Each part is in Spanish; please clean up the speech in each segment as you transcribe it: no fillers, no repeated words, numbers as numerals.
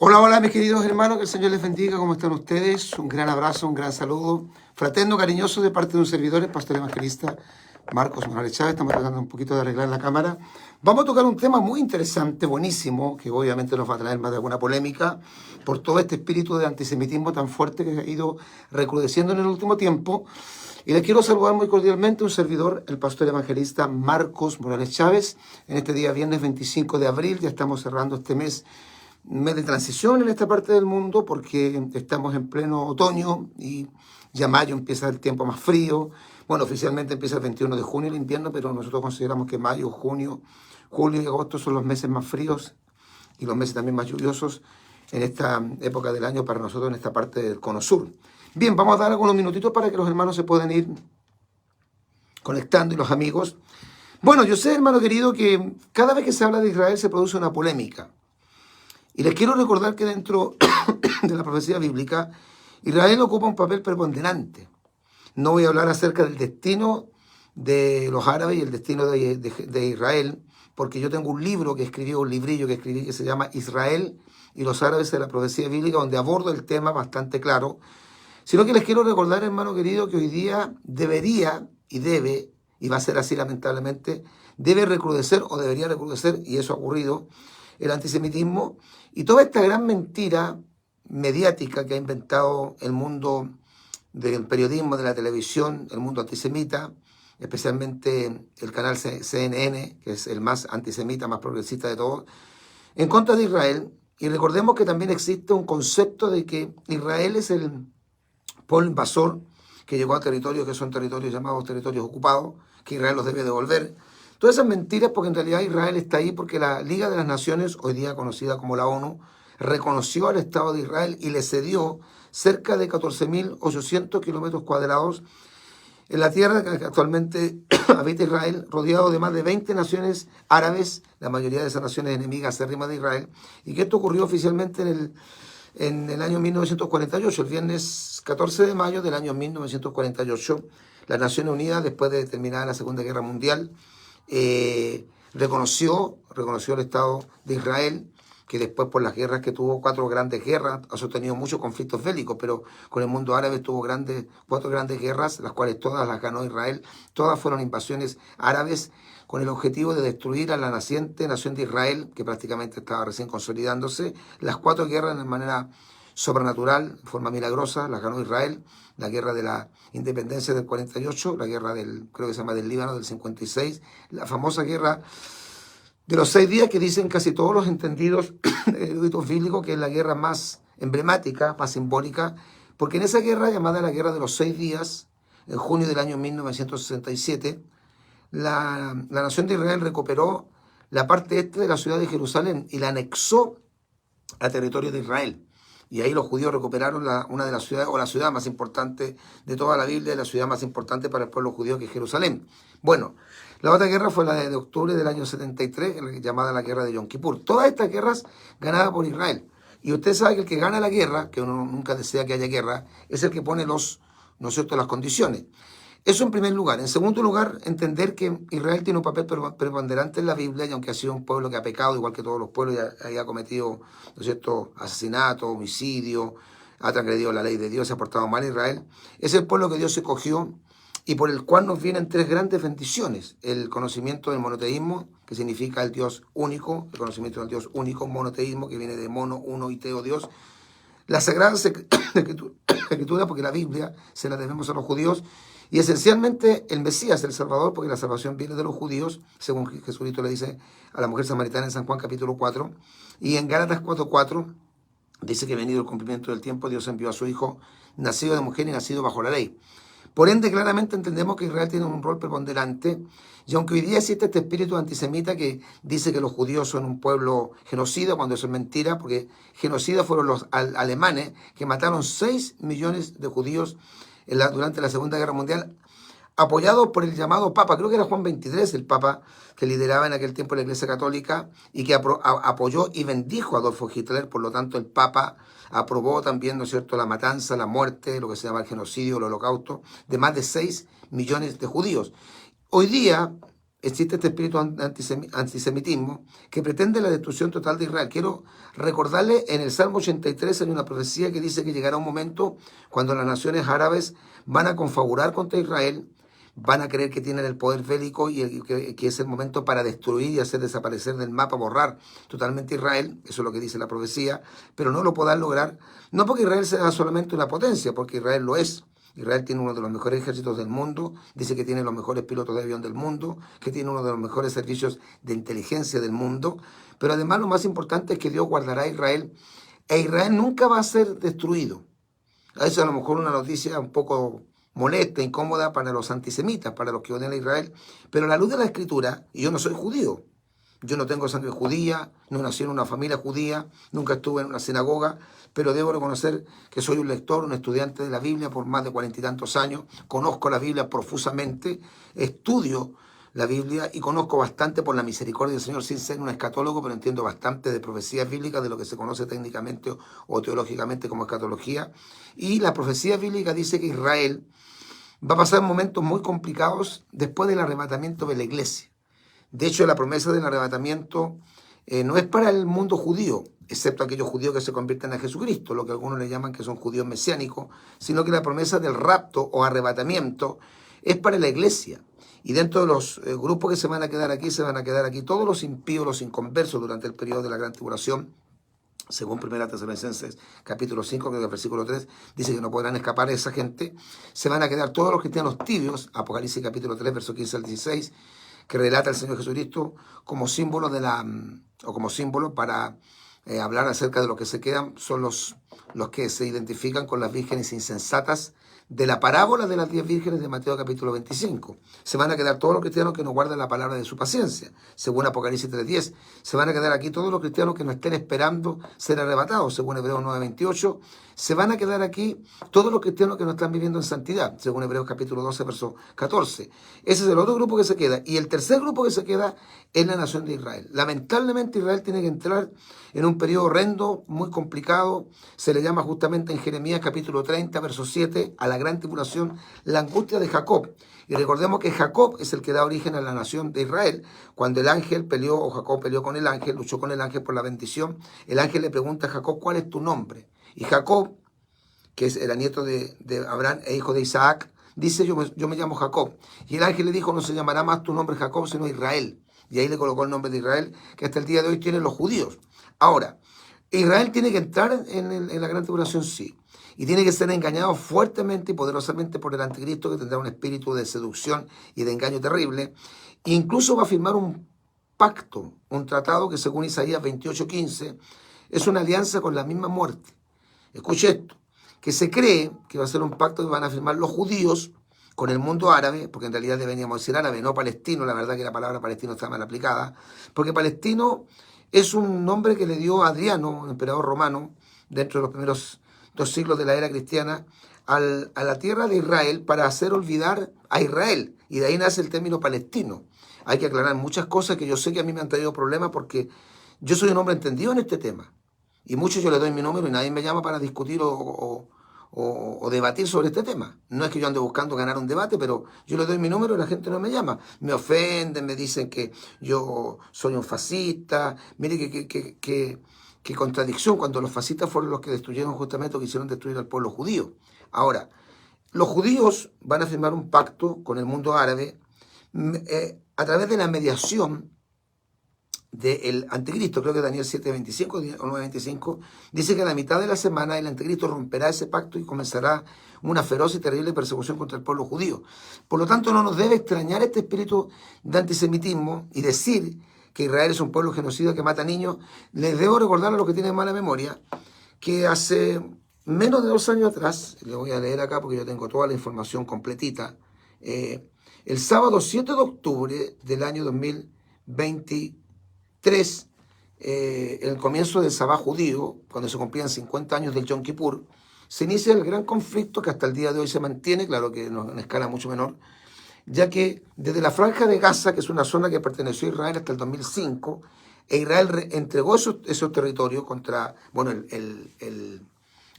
Hola, hola mis queridos hermanos, que el Señor les bendiga, ¿cómo están ustedes? Un gran abrazo, un gran saludo, fraterno, cariñoso de parte de un servidor, el pastor evangelista Marcos Morales Chávez. Estamos tratando un poquito de arreglar la cámara. Vamos a tocar un tema muy interesante, buenísimo, que obviamente nos va a traer más de alguna polémica por todo este espíritu de antisemitismo tan fuerte que ha ido recrudeciendo en el último tiempo. Y les quiero saludar muy cordialmente un servidor, el pastor evangelista Marcos Morales Chávez, en este día viernes 25 de abril. Ya estamos cerrando este mes de transición en esta parte del mundo porque estamos en pleno otoño y ya mayo empieza el tiempo más frío. Bueno, oficialmente empieza el 21 de junio el invierno, pero nosotros consideramos que mayo, junio, julio y agosto son los meses más fríos y los meses también más lluviosos en esta época del año para nosotros en esta parte del cono sur. Bien, vamos a dar algunos minutitos para que los hermanos se puedan ir conectando y los amigos. Bueno, yo sé, hermano querido, que cada vez que se habla de Israel se produce una polémica. Y les quiero recordar que dentro de la profecía bíblica, Israel ocupa un papel preponderante. No voy a hablar acerca del destino de los árabes y el destino de Israel, porque yo tengo un libro que escribí, un librillo que escribí que se llama Israel y los árabes de la profecía bíblica, donde abordo el tema bastante claro. Sino que les quiero recordar, hermano querido, que hoy día debería y debe, y va a ser así lamentablemente, debe recrudecer o debería recrudecer, y eso ha ocurrido, el antisemitismo y toda esta gran mentira mediática que ha inventado el mundo del periodismo, de la televisión, el mundo antisemita, especialmente el canal CNN, que es el más antisemita, más progresista de todos, en contra de Israel. Y recordemos que también existe un concepto de que Israel es el pueblo invasor que llegó a territorios que son territorios llamados territorios ocupados, que Israel los debe devolver. Todas esas mentiras, porque en realidad Israel está ahí porque la Liga de las Naciones, hoy día conocida como la ONU, reconoció al Estado de Israel y le cedió cerca de 14.800 kilómetros cuadrados en la tierra que actualmente habita Israel, rodeado de más de 20 naciones árabes, la mayoría de esas naciones enemigas acérrimas de Israel, y que esto ocurrió oficialmente en el año 1948, el viernes 14 de mayo del año 1948, las Naciones Unidas, después de terminar la Segunda Guerra Mundial, reconoció el Estado de Israel, que después por las guerras que tuvo, 4 grandes guerras, ha sostenido muchos conflictos bélicos, pero con el mundo árabe tuvo 4 grandes guerras, las cuales todas las ganó Israel, todas fueron invasiones árabes, con el objetivo de destruir a la naciente nación de Israel, que prácticamente estaba recién consolidándose. Las 4 guerras de manera sobrenatural, de forma milagrosa, las ganó Israel. La guerra de la independencia del 48, la guerra creo que se llama del Líbano, del 56, la famosa guerra de los 6 días que dicen casi todos los entendidos eruditos bíblicos que es la guerra más emblemática, más simbólica, porque en esa guerra llamada la guerra de los 6 días, en junio del año 1967, la nación de Israel recuperó la parte este de la ciudad de Jerusalén y la anexó a territorio de Israel. Y ahí los judíos recuperaron una de las ciudades, o la ciudad más importante de toda la Biblia, la ciudad más importante para el pueblo judío, que es Jerusalén. Bueno, la otra guerra fue la de octubre del año 73, llamada la guerra de Yom Kippur. Todas estas guerras ganadas por Israel. Y usted sabe que el que gana la guerra, que uno nunca desea que haya guerra, es el que pone ¿no es cierto?, las condiciones. Eso en primer lugar. En segundo lugar, entender que Israel tiene un papel preponderante en la Biblia, y aunque ha sido un pueblo que ha pecado, igual que todos los pueblos, y ha cometido, ¿no es cierto?, asesinato, homicidio, ha transgredido la ley de Dios, se ha portado mal Israel, es el pueblo que Dios escogió y por el cual nos vienen 3 grandes bendiciones. El conocimiento del monoteísmo, que significa el Dios único, el conocimiento del Dios único, monoteísmo, que viene de mono, uno, y teo, Dios. La Sagrada Escritura, porque la Biblia se la debemos a los judíos, y esencialmente el Mesías, el Salvador, porque la salvación viene de los judíos, según Jesucristo le dice a la mujer samaritana en San Juan capítulo 4, y en Gálatas 4:4 dice que venido el cumplimiento del tiempo, Dios envió a su Hijo, nacido de mujer y nacido bajo la ley. Por ende, claramente entendemos que Israel tiene un rol preponderante, y aunque hoy día existe este espíritu antisemita que dice que los judíos son un pueblo genocida, cuando eso es mentira, porque genocidas fueron los alemanes que mataron 6 millones de judíos durante la Segunda Guerra Mundial, apoyados por el llamado Papa, creo que era Juan XXIII, el Papa que lideraba en aquel tiempo la Iglesia Católica y que apoyó y bendijo a Adolfo Hitler. Por lo tanto, el Papa aprobó también, ¿no es cierto?, la matanza, la muerte, lo que se llama el genocidio, el holocausto, de más de 6 millones de judíos. Hoy día, existe este espíritu antisemitismo que pretende la destrucción total de Israel. Quiero recordarle, en el Salmo 83 hay una profecía que dice que llegará un momento cuando las naciones árabes van a confabular contra Israel, van a creer que tienen el poder bélico y que es el momento para destruir y hacer desaparecer del mapa, borrar totalmente Israel. Eso es lo que dice la profecía, pero no lo podrán lograr, no porque Israel sea solamente una potencia, porque Israel lo es. Israel tiene uno de los mejores ejércitos del mundo, dice que tiene los mejores pilotos de avión del mundo, que tiene uno de los mejores servicios de inteligencia del mundo, pero además lo más importante es que Dios guardará a Israel, e Israel nunca va a ser destruido. Eso es a lo mejor una noticia un poco molesta, incómoda para los antisemitas, para los que odian a Israel, pero a la luz de la Escritura, y yo no soy judío, yo no tengo sangre judía, no nací en una familia judía, nunca estuve en una sinagoga, pero debo reconocer que soy un lector, un estudiante de la Biblia por más de 40 y tantos años, conozco la Biblia profusamente, estudio la Biblia y conozco bastante por la misericordia del Señor, sin ser un escatólogo, pero entiendo bastante de profecías bíblicas, de lo que se conoce técnicamente o teológicamente como escatología. Y la profecía bíblica dice que Israel va a pasar momentos muy complicados después del arrebatamiento de la iglesia. De hecho, la promesa del arrebatamiento no es para el mundo judío, excepto aquellos judíos que se convierten a Jesucristo, lo que algunos le llaman que son judíos mesiánicos, sino que la promesa del rapto o arrebatamiento es para la iglesia. Y dentro de los grupos que se van a quedar aquí todos los impíos, los inconversos durante el periodo de la gran tribulación. Según 1 Tesalonicenses capítulo 5, que es el versículo 3, dice que no podrán escapar de esa gente. Se van a quedar todos los cristianos tibios, Apocalipsis capítulo 3, verso 15 al 16, que relata el Señor Jesucristo como símbolo como símbolo para hablar acerca de los que se quedan, son los que se identifican con las vírgenes insensatas de la parábola de las 10 vírgenes de Mateo capítulo 25. Se van a quedar todos los cristianos que no guardan la palabra de su paciencia, según Apocalipsis 3:10. Se van a quedar aquí todos los cristianos que no estén esperando ser arrebatados, según Hebreos 9:28. Se van a quedar aquí todos los cristianos que no están viviendo en santidad, según Hebreos capítulo 12, verso 14. Ese es el otro grupo que se queda. Y el tercer grupo que se queda es la nación de Israel. Lamentablemente Israel tiene que entrar en un periodo horrendo, muy complicado. Se le llama justamente en Jeremías capítulo 30, verso 7, a la gran tribulación, la angustia de Jacob. Y recordemos que Jacob es el que da origen a la nación de Israel. Cuando el ángel peleó, o Jacob peleó con el ángel, luchó con el ángel por la bendición, el ángel le pregunta a Jacob, ¿cuál es tu nombre? Y Jacob, que era nieto de Abraham e hijo de Isaac, dice, yo me llamo Jacob. Y el ángel le dijo, no se llamará más tu nombre Jacob, sino Israel. Y ahí le colocó el nombre de Israel, que hasta el día de hoy tienen los judíos. Ahora, Israel tiene que entrar en la gran tribulación, sí. Y tiene que ser engañado fuertemente y poderosamente por el anticristo, que tendrá un espíritu de seducción y de engaño terrible. E incluso va a firmar un pacto, un tratado que según Isaías 28:15 es una alianza con la misma muerte. Escuche esto, que se cree que va a ser un pacto que van a firmar los judíos con el mundo árabe, porque en realidad deberíamos decir árabe, no palestino. La verdad que la palabra palestino está mal aplicada, porque palestino es un nombre que le dio Adriano, un emperador romano, dentro de los primeros 2 siglos de la era cristiana, a la tierra de Israel para hacer olvidar a Israel. Y de ahí nace el término palestino. Hay que aclarar muchas cosas que yo sé que a mí me han traído problemas porque yo soy un hombre entendido en este tema. Y muchos yo le doy mi número y nadie me llama para discutir o debatir sobre este tema. No es que yo ande buscando ganar un debate, pero yo le doy mi número y la gente no me llama. Me ofenden, me dicen que yo soy un fascista. Mire qué contradicción cuando los fascistas fueron los que destruyeron justamente o quisieron destruir al pueblo judío. Ahora, los judíos van a firmar un pacto con el mundo árabe a través de la mediación del anticristo. Creo que Daniel 7:25 o 9:25 dice que a la mitad de la semana el anticristo romperá ese pacto y comenzará una feroz y terrible persecución contra el pueblo judío. Por lo tanto, no nos debe extrañar este espíritu de antisemitismo y decir que Israel es un pueblo genocida que mata niños. Les debo recordar a los que tienen mala memoria que hace menos de 2 años atrás, le voy a leer acá porque yo tengo toda la información completita, el sábado 7 de octubre del año 2023, el comienzo del Sabá judío, cuando se cumplían 50 años del Yom Kippur, se inicia el gran conflicto que hasta el día de hoy se mantiene, claro que en escala mucho menor, ya que desde la Franja de Gaza, que es una zona que perteneció a Israel hasta el 2005, Israel entregó esos territorios contra, bueno, el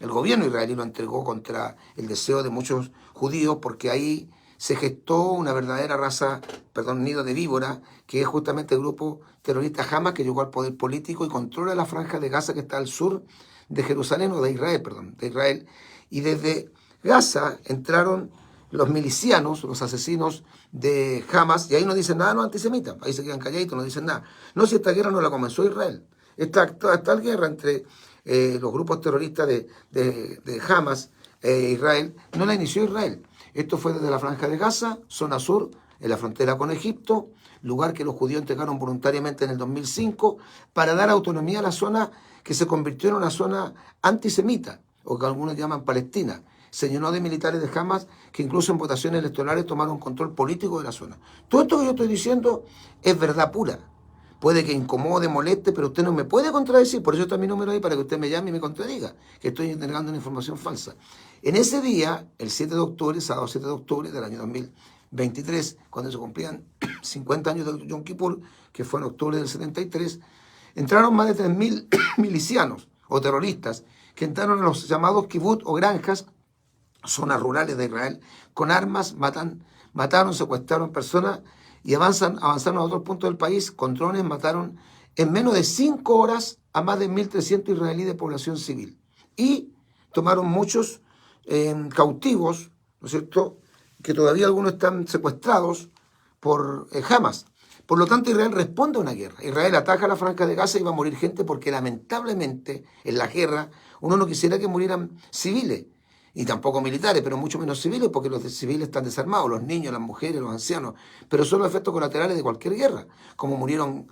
gobierno israelí lo entregó contra el deseo de muchos judíos, porque ahí se gestó una verdadera raza, perdón, nido de víbora, que es justamente el grupo terrorista Hamas, que llegó al poder político y controla la franja de Gaza que está al sur de Jerusalén, o de Israel, perdón, de Israel. Y desde Gaza entraron los milicianos, los asesinos de Hamas, y ahí no dicen nada los antisemitas, ahí se quedan calladitos, no dicen nada. No, si esta guerra no la comenzó Israel. Esta guerra entre los grupos terroristas de Hamas e Israel, no la inició Israel. Esto fue desde la Franja de Gaza, zona sur, en la frontera con Egipto, lugar que los judíos entregaron voluntariamente en el 2005 para dar autonomía a la zona que se convirtió en una zona antisemita, o que algunos llaman Palestina. Se llenó de militares de Hamas que incluso en votaciones electorales tomaron control político de la zona. Todo esto que yo estoy diciendo es verdad pura. Puede que incomode, moleste, pero usted no me puede contradecir. Por eso está mi número ahí, para que usted me llame y me contradiga, que estoy entregando una información falsa. En ese día, el 7 de octubre, sábado 7 de octubre del año 2023, cuando se cumplían 50 años del Yom Kippur, que fue en octubre del 73, entraron más de 3.000 milicianos o terroristas que entraron a los llamados kibbutz o granjas, zonas rurales de Israel, con armas, mataron, secuestraron personas y avanzaron a otros puntos del país, con drones mataron en menos de 5 horas a más de 1.300 israelíes de población civil. Y tomaron muchos cautivos, ¿no es cierto?, que todavía algunos están secuestrados por Hamas. Por lo tanto, Israel responde a una guerra. Israel ataca la Franja de Gaza y va a morir gente porque lamentablemente en la guerra uno no quisiera que murieran civiles, y tampoco militares, pero mucho menos civiles, porque los civiles están desarmados, los niños, las mujeres, los ancianos, pero son los efectos colaterales de cualquier guerra, como murieron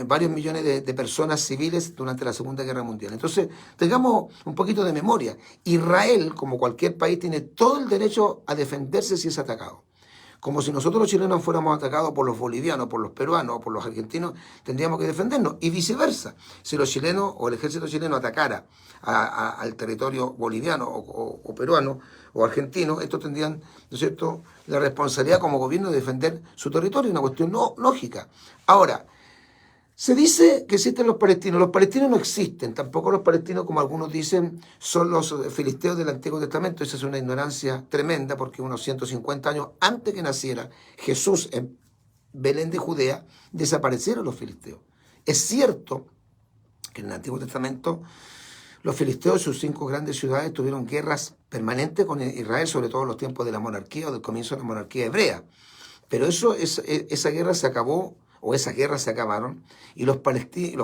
varios millones de personas civiles durante la Segunda Guerra Mundial. Entonces, tengamos un poquito de memoria. Israel, como cualquier país, tiene todo el derecho a defenderse si es atacado. Como si nosotros los chilenos fuéramos atacados por los bolivianos, por los peruanos o por los argentinos, tendríamos que defendernos. Y viceversa. Si los chilenos o el ejército chileno atacara al territorio boliviano o peruano o argentino, estos tendrían, ¿no es cierto?, la responsabilidad como gobierno de defender su territorio, una cuestión lógica. Ahora, se dice que existen los palestinos. Los palestinos no existen. Tampoco los palestinos, como algunos dicen, son los filisteos del Antiguo Testamento. Esa es una ignorancia tremenda, porque unos 150 años antes que naciera Jesús en Belén de Judea, desaparecieron los filisteos. Es cierto que en el Antiguo Testamento los filisteos y sus 5 grandes ciudades tuvieron guerras permanentes con Israel, sobre todo en los tiempos de la monarquía o del comienzo de la monarquía hebrea. Pero esa guerra se acabó, o esas guerras se acabaron, y los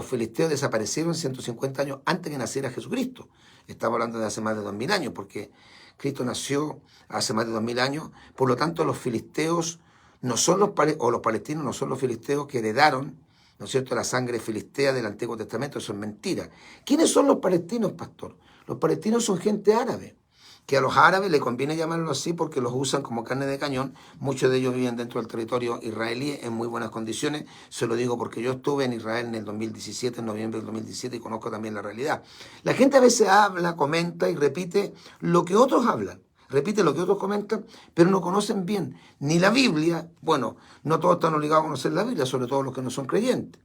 filisteos desaparecieron 150 años antes que naciera Jesucristo. Estamos hablando de hace más de 2000 años, porque Cristo nació hace más de 2000 años. Por lo tanto, los filisteos no son los palestinos no son los filisteos que heredaron, ¿no es cierto?, la sangre filistea del Antiguo Testamento. Eso es mentira. ¿Quiénes son los palestinos, pastor? Los palestinos son gente árabe, que a los árabes les conviene llamarlo así porque los usan como carne de cañón. Muchos de ellos viven dentro del territorio israelí en muy buenas condiciones. Se lo digo porque yo estuve en Israel en el 2017, en noviembre del 2017, y conozco también la realidad. La gente a veces habla, comenta y repite lo que otros hablan. Repite lo que otros comentan, pero no conocen bien ni la Biblia. Bueno, no todos están obligados a conocer la Biblia, sobre todo los que no son creyentes.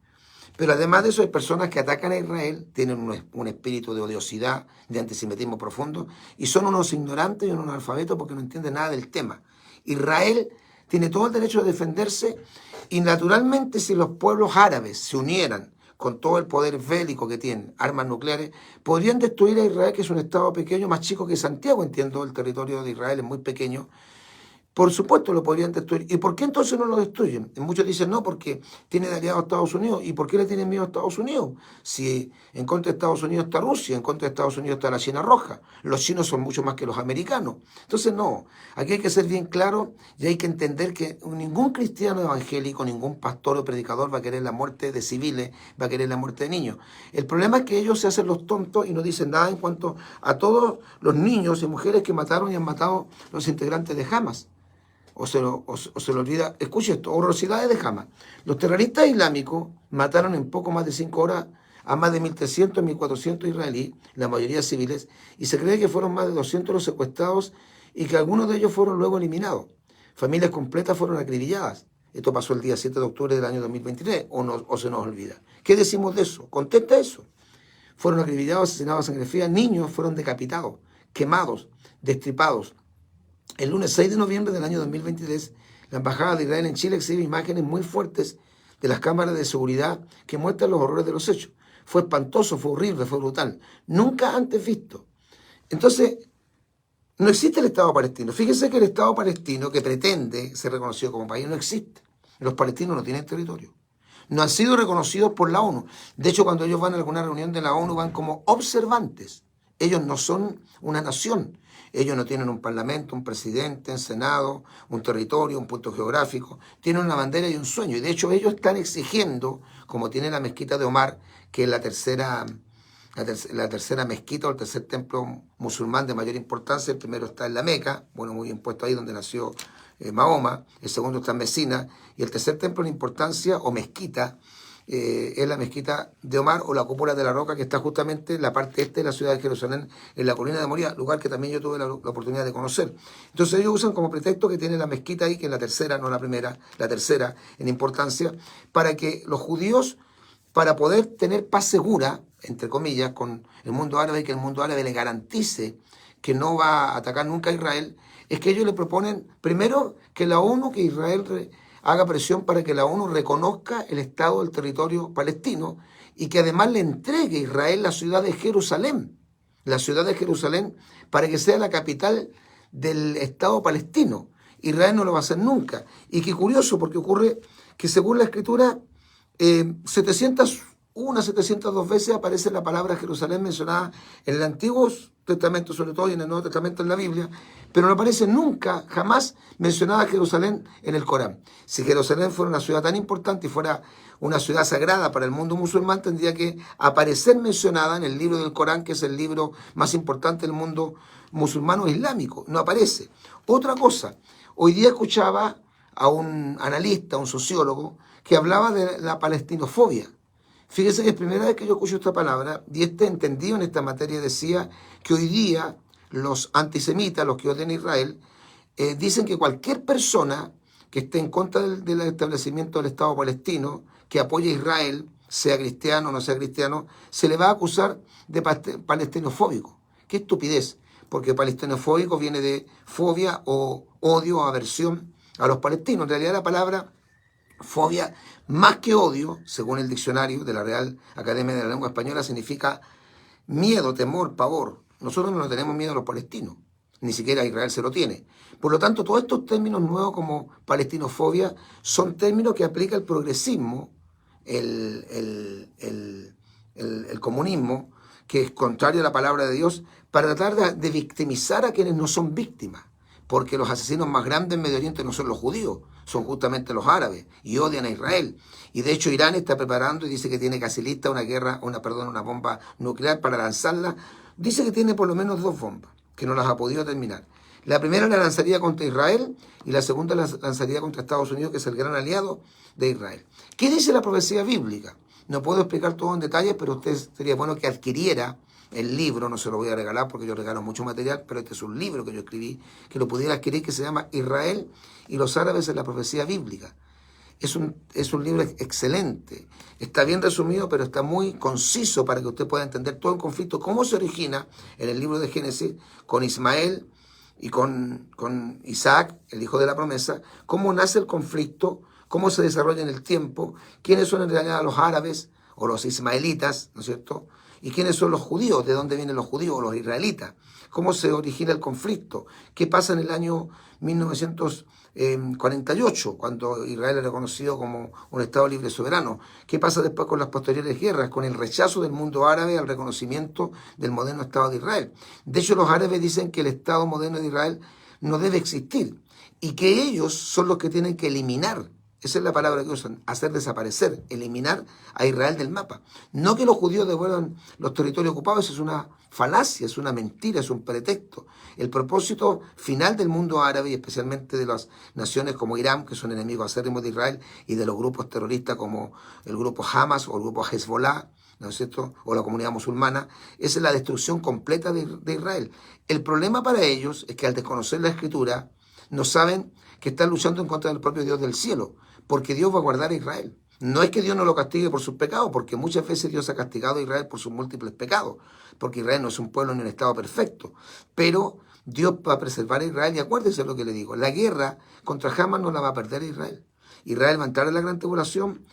Pero además de eso, hay personas que atacan a Israel, tienen un espíritu de odiosidad, de antisemitismo profundo, y son unos ignorantes y unos analfabetos porque no entienden nada del tema. Israel tiene todo el derecho de defenderse, y naturalmente si los pueblos árabes se unieran con todo el poder bélico que tienen, armas nucleares, podrían destruir a Israel, que es un estado pequeño, más chico que Santiago. Entiendo, el territorio de Israel es muy pequeño. Por supuesto lo podrían destruir. ¿Y por qué entonces no lo destruyen? Y muchos dicen no, porque tiene de aliado a Estados Unidos. ¿Y por qué le tienen miedo a Estados Unidos? Si en contra de Estados Unidos está Rusia, en contra de Estados Unidos está la China roja. Los chinos son mucho más que los americanos. Entonces no, aquí hay que ser bien claro y hay que entender que ningún cristiano evangélico, ningún pastor o predicador va a querer la muerte de civiles, va a querer la muerte de niños. El problema es que ellos se hacen los tontos y no dicen nada en cuanto a todos los niños y mujeres que mataron y han matado los integrantes de Hamas. O se le olvida, escuche esto, horrorosidades de Hamas. Los terroristas islámicos mataron en poco más de 5 horas a más de 1.300, 1.400 israelíes, la mayoría civiles, y se cree que fueron más de 200 los secuestrados y que algunos de ellos fueron luego eliminados. Familias completas fueron acribilladas. Esto pasó el día 7 de octubre del año 2023, o se nos olvida. ¿Qué decimos de eso? Contesta eso. Fueron acribillados, asesinados a sangre fría, niños fueron decapitados, quemados, destripados. El lunes 6 de noviembre del año 2023, la Embajada de Israel en Chile exhibe imágenes muy fuertes de las cámaras de seguridad que muestran los horrores de los hechos. Fue espantoso, fue horrible, fue brutal. Nunca antes visto. Entonces, no existe el Estado palestino. Fíjense que el Estado palestino que pretende ser reconocido como país no existe. Los palestinos no tienen territorio. No han sido reconocidos por la ONU. De hecho, cuando ellos van a alguna reunión de la ONU, van como observantes. Ellos no son una nación. Ellos no tienen un parlamento, un presidente, un senado, un territorio, un punto geográfico. Tienen una bandera y un sueño. Y de hecho ellos están exigiendo, como tiene la mezquita de Omar, que es la tercera mezquita o el tercer templo musulmán de mayor importancia. El primero está en la Meca, bueno, muy bien puesto ahí donde nació Mahoma. El segundo está en Mesina. Y el tercer templo de importancia o mezquita es la mezquita de Omar o la cúpula de la roca, que está justamente en la parte este de la ciudad de Jerusalén, en la colina de Moría, lugar que también yo tuve la oportunidad de conocer. Entonces ellos usan como pretexto que tiene la mezquita ahí, que es la tercera, no la primera, la tercera en importancia, para que los judíos, para poder tener paz segura, entre comillas, con el mundo árabe, y que el mundo árabe le garantice que no va a atacar nunca a Israel, es que ellos le proponen, primero, que la ONU, que Israel haga presión para que la ONU reconozca el Estado del territorio palestino y que además le entregue a Israel la ciudad de Jerusalén, para que sea la capital del Estado palestino. Israel no lo va a hacer nunca. Y qué curioso, porque ocurre que según la Escritura, 702 veces aparece la palabra Jerusalén mencionada en el Antiguo Testamento, sobre todo, y en el Nuevo Testamento en la Biblia, pero no aparece nunca, jamás mencionada Jerusalén en el Corán. Si Jerusalén fuera una ciudad tan importante y fuera una ciudad sagrada para el mundo musulmán, tendría que aparecer mencionada en el libro del Corán, que es el libro más importante del mundo musulmano islámico. No aparece. Otra cosa, hoy día escuchaba a un analista, un sociólogo, que hablaba de la palestinofobia. Fíjese que es la primera vez que yo escucho esta palabra, y este entendido en esta materia decía que hoy día los antisemitas, los que odian a Israel, dicen que cualquier persona que esté en contra del establecimiento del Estado palestino, que apoye a Israel, sea cristiano o no sea cristiano, se le va a acusar de palestinofóbico. ¡Qué estupidez! Porque palestinofóbico viene de fobia o odio o aversión a los palestinos. En realidad la palabra fobia, más que odio, según el diccionario de la Real Academia de la Lengua Española, significa miedo, temor, pavor. Nosotros no tenemos miedo a los palestinos, ni siquiera Israel se lo tiene. Por lo tanto, todos estos términos nuevos como palestinofobia son términos que aplica el progresismo, el comunismo, que es contrario a la palabra de Dios, para tratar de victimizar a quienes no son víctimas. Porque los asesinos más grandes en Medio Oriente no son los judíos, son justamente los árabes, y odian a Israel. Y de hecho Irán está preparando y dice que tiene casi lista una bomba nuclear para lanzarla. Dice que tiene por lo menos 2 bombas, que no las ha podido terminar. La primera la lanzaría contra Israel y la segunda la lanzaría contra Estados Unidos, que es el gran aliado de Israel. ¿Qué dice la profecía bíblica? No puedo explicar todo en detalle, pero usted sería bueno que adquiriera el libro. No se lo voy a regalar porque yo regalo mucho material, pero este es un libro que yo escribí, que lo pudiera adquirir, que se llama Israel y los árabes en la profecía bíblica. Es un libro excelente, está bien resumido, pero está muy conciso para que usted pueda entender todo el conflicto, cómo se origina en el libro de Génesis con Ismael y con Isaac, el hijo de la promesa, cómo nace el conflicto, cómo se desarrolla en el tiempo, quiénes son en realidad los árabes o los ismaelitas, ¿no es cierto?, y quiénes son los judíos, de dónde vienen los judíos o los israelitas, cómo se origina el conflicto, qué pasa en el año 1948, cuando Israel es reconocido como un Estado libre y soberano, qué pasa después con las posteriores guerras, con el rechazo del mundo árabe al reconocimiento del moderno Estado de Israel. De hecho, los árabes dicen que el Estado moderno de Israel no debe existir y que ellos son los que tienen que eliminar. Esa es la palabra que usan, hacer desaparecer, eliminar a Israel del mapa. No que los judíos devuelvan los territorios ocupados, es una falacia, es una mentira, es un pretexto. El propósito final del mundo árabe, y especialmente de las naciones como Irán, que son enemigos acérrimos de Israel, y de los grupos terroristas como el grupo Hamas o el grupo Hezbollah, ¿no es cierto?, o la comunidad musulmana, es la destrucción completa de Israel. El problema para ellos es que al desconocer la Escritura, no saben que están luchando en contra del propio Dios del cielo, porque Dios va a guardar a Israel. No es que Dios no lo castigue por sus pecados, porque muchas veces Dios ha castigado a Israel por sus múltiples pecados, porque Israel no es un pueblo ni un Estado perfecto, pero Dios va a preservar a Israel y acuérdese lo que le digo, la guerra contra Hamas no la va a perder Israel. Israel va a entrar en la gran tribulación.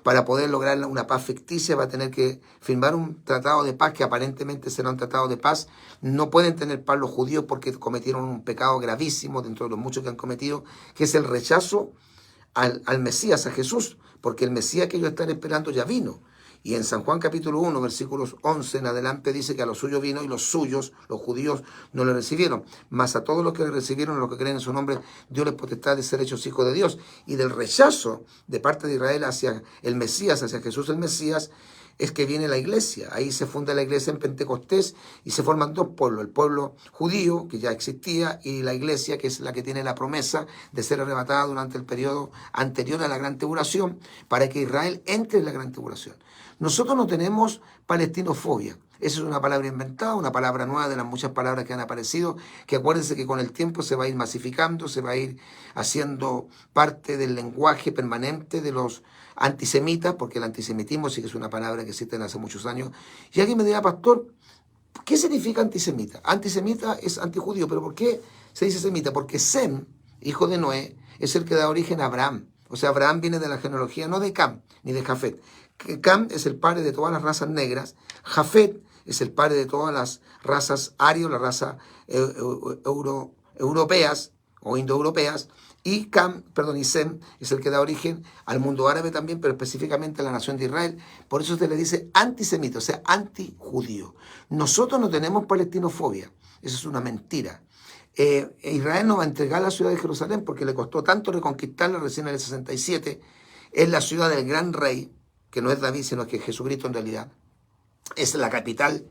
Para poder lograr una paz ficticia va a tener que firmar un tratado de paz que aparentemente será un tratado de paz. No pueden tener paz los judíos porque cometieron un pecado gravísimo dentro de los muchos que han cometido, que es el rechazo al Mesías, a Jesús, porque el Mesías que ellos están esperando ya vino. Y en San Juan capítulo 1, versículos 11 en adelante dice que a los suyos vino y los suyos, los judíos, no le recibieron. Mas a todos los que le recibieron, a los que creen en su nombre, dio la potestad de ser hechos hijos de Dios. Y del rechazo de parte de Israel hacia el Mesías, hacia Jesús el Mesías, es que viene la iglesia. Ahí se funda la iglesia en Pentecostés y se forman dos pueblos. El pueblo judío, que ya existía, y la iglesia, que es la que tiene la promesa de ser arrebatada durante el periodo anterior a la gran tribulación, para que Israel entre en la gran tribulación. Nosotros no tenemos palestinofobia. Esa es una palabra inventada, una palabra nueva de las muchas palabras que han aparecido, que acuérdense que con el tiempo se va a ir masificando, se va a ir haciendo parte del lenguaje permanente de los antisemitas, porque el antisemitismo sí que es una palabra que existe hace muchos años. Y alguien me dirá, pastor, ¿qué significa antisemita? Antisemita es antijudío, pero ¿por qué se dice semita? Porque Sem, hijo de Noé, es el que da origen a Abraham. O sea, Abraham viene de la genealogía no de Cam ni de Jafet. Cam es el padre de todas las razas negras. Jafet es el padre de todas las razas arios, las razas europeas o indoeuropeas. Y Sem es el que da origen al mundo árabe también, pero específicamente a la nación de Israel. Por eso se le dice antisemita, o sea, antijudío. Nosotros no tenemos palestinofobia. Eso es una mentira. Israel no va a entregar la ciudad de Jerusalén porque le costó tanto reconquistarla recién en el 67. Es la ciudad del gran rey, que no es David, sino que es Jesucristo en realidad. Es la capital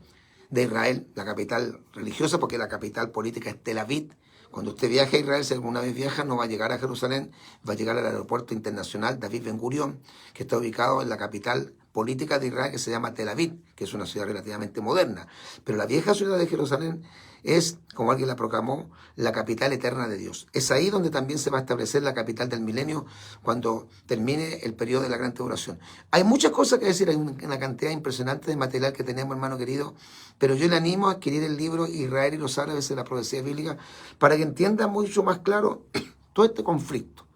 de Israel, la capital religiosa, porque la capital política es Tel Aviv. Cuando usted viaja a Israel, si alguna vez viaja, no va a llegar a Jerusalén, va a llegar al aeropuerto internacional David Ben Gurión, que está ubicado en la capital política de Israel, que se llama Tel Aviv, que es una ciudad relativamente moderna. Pero la vieja ciudad de Jerusalén es, como alguien la proclamó, la capital eterna de Dios. Es ahí donde también se va a establecer la capital del milenio cuando termine el periodo de la gran tribulación. Hay muchas cosas que decir, hay una cantidad impresionante de material que tenemos, hermano querido, pero yo le animo a adquirir el libro Israel y los árabes de la profecía bíblica para que entienda mucho más claro todo este conflicto.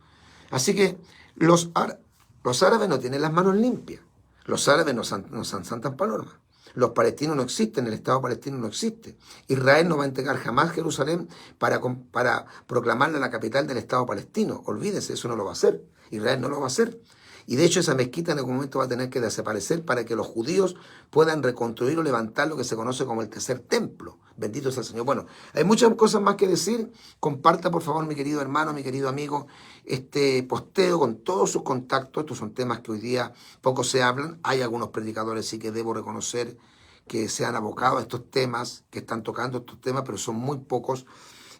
Así que los árabes no tienen las manos limpias, los árabes no son santas palomas. Los palestinos no existen, el Estado palestino no existe. Israel no va a entregar jamás Jerusalén para proclamarla la capital del Estado palestino. Olvídese, eso no lo va a hacer. Israel no lo va a hacer. Y de hecho esa mezquita en algún momento va a tener que desaparecer para que los judíos puedan reconstruir o levantar lo que se conoce como el tercer templo. Bendito sea el Señor. Bueno, hay muchas cosas más que decir. Comparta, por favor, mi querido hermano, mi querido amigo, este posteo con todos sus contactos. Estos son temas que hoy día poco se hablan. Hay algunos predicadores, sí que debo reconocer, que se han abocado a estos temas, que están tocando estos temas, pero son muy pocos.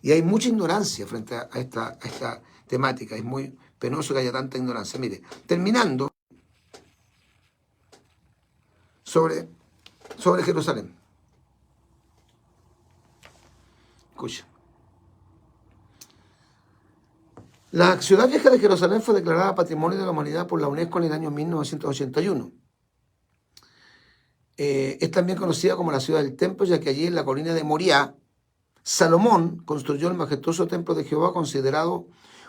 Y hay mucha ignorancia frente a esta temática. Es muy penoso que haya tanta ignorancia. Mire, terminando sobre Jerusalén. Escucha. La ciudad vieja de Jerusalén fue declarada Patrimonio de la Humanidad por la UNESCO en el año 1981. Es también conocida como la ciudad del templo, ya que allí en la colina de Moriah, Salomón construyó el majestuoso templo de Jehová, considerado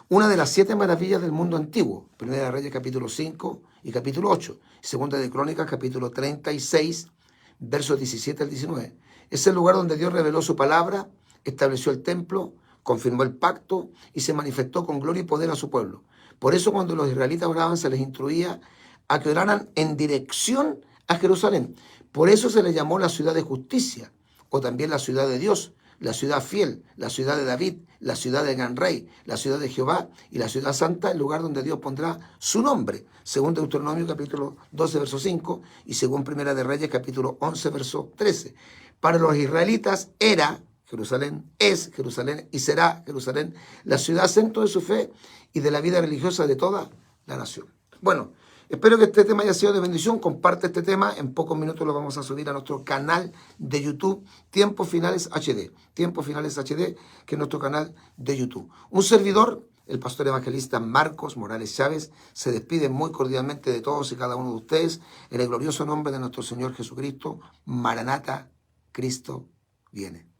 una de las 7 maravillas del mundo antiguo. Primera de Reyes capítulo 5 y capítulo 8. Segunda de Crónicas capítulo 36, versos 17 al 19. Es el lugar donde Dios reveló su palabra, estableció el templo, confirmó el pacto y se manifestó con gloria y poder a su pueblo. Por eso cuando los israelitas oraban se les instruía a que oraran en dirección a Jerusalén. Por eso se le llamó la ciudad de justicia, o también la ciudad de Dios, la ciudad fiel, la ciudad de David, la ciudad del gran rey, la ciudad de Jehová y la ciudad santa, el lugar donde Dios pondrá su nombre, según Deuteronomio capítulo 12, verso 5, y según Primera de Reyes capítulo 11, verso 13. Para los israelitas era Jerusalén, es Jerusalén y será Jerusalén la ciudad centro de su fe y de la vida religiosa de toda la nación. Bueno, espero que este tema haya sido de bendición. Comparte este tema. En pocos minutos lo vamos a subir a nuestro canal de YouTube, Tiempos Finales HD. Tiempos Finales HD, que es nuestro canal de YouTube. Un servidor, el pastor evangelista Marcos Morales Chávez, se despide muy cordialmente de todos y cada uno de ustedes en el glorioso nombre de nuestro Señor Jesucristo. Maranata, Cristo viene.